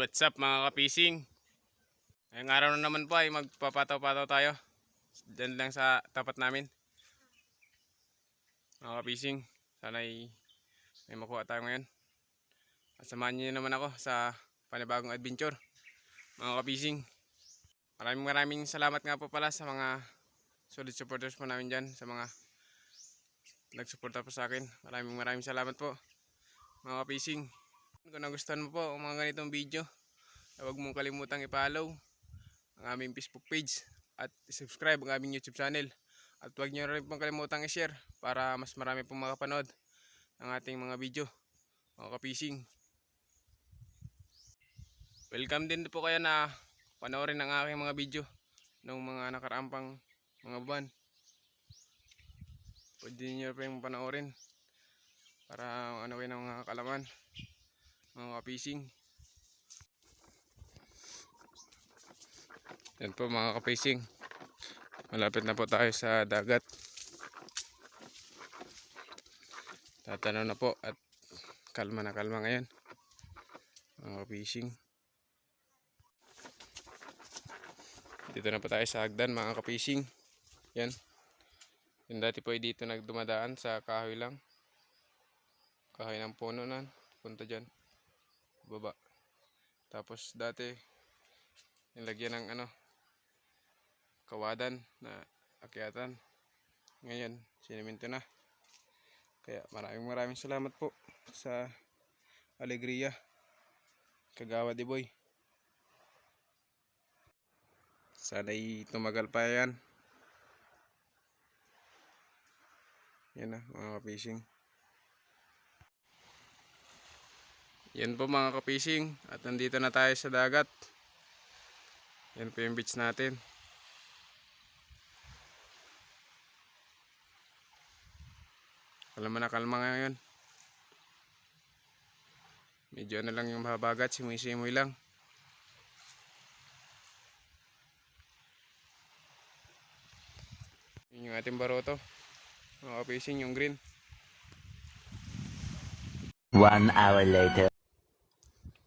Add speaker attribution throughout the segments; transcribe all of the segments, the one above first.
Speaker 1: What's up mga kapising? Ngayong araw na naman po ay magpapataw-pataw tayo. Diyan lang sa tapat namin. Mga kapising, sana ay may makuha tayo ngayon. At samahan niyo naman ako sa panibagong adventure. Mga kapising, maraming salamat nga po pala sa mga solid supporters po namin dyan. Sa mga nagsuporta po sa akin. Maraming salamat po mga kapising. Kung nagustuhan mo po ang mga ganitong video, huwag mong kalimutang i-follow ang aming Facebook page at subscribe ang aming YouTube channel. At huwag nyo rin pong kalimutang i-share para mas marami pong makapanood ng ating mga video, mga kapising. Welcome din po kayo na panoorin ang aking mga video ng mga nakaraang pang mga buwan. Pwede nyo rin panoorin para ano kayo ng mga kalaman, mga kapising. Yan po mga kapising, malapit na po tayo sa dagat. Tatanaw na po at kalma na kalma ngayon mga kapising. Dito na po tayo sa hagdan mga kapising. Yan, yung dati po ay dito nagdumadaan sa kahoy lang, kahoy ng puno na punta dyan baba. Tapos dati nilagyan ng kawadan na akyatan. Ngayon siniminto na. Kaya maraming salamat po sa Alegria Kagawad Boy. Sana'y tumagal pa yan. Yan na mga kapising. Yan po mga kapising, at nandito na tayo sa dagat. Yan po yung beach natin. Kalma na kalma ngayon. Medyo lang yung mahabagat, simoy-simoy lang. Yun yung ating baroto mga kapising, yung green.
Speaker 2: 1 hour later.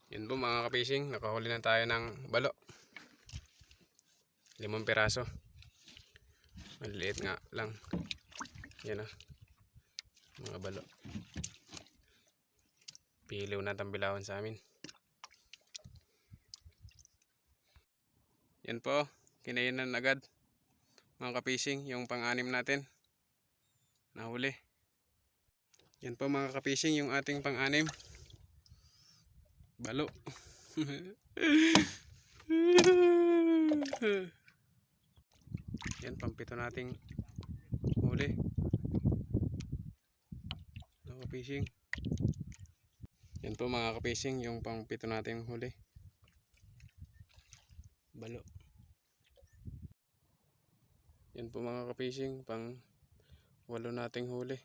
Speaker 1: Yun po mga kapising, nakahuli na tayo ng balo. 5 piraso. Maliliit nga lang. Yan mga balo. Pilaw na tambilawan sa amin. Yan po, kinainan agad mga kapising yung pang-anim natin nahuli. Yan po mga kapising yung ating pang-anim balo. Yan, pampito nating huli mga kapising. Yan po mga kapising yung pampito nating huli balo. Yan po mga kapising, pang 8 nating huli.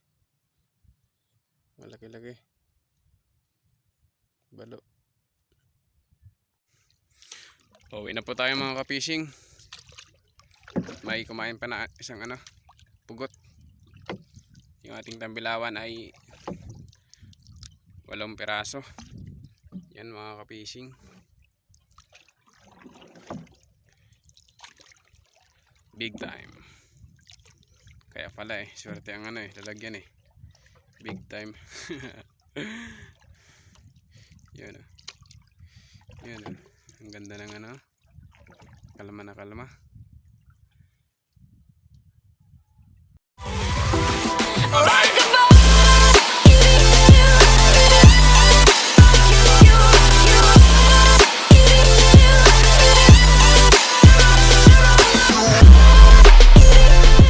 Speaker 1: Malaki-laki balo. Uwi na po tayo mga kapising. May kumain pa na isang pugot. Yung ating tambilawan ay 8 piraso. Yan mga kapising. Big time. Kaya pala swerte ang lalagyan big time. Yan yan ang ganda ng kalma na kalma.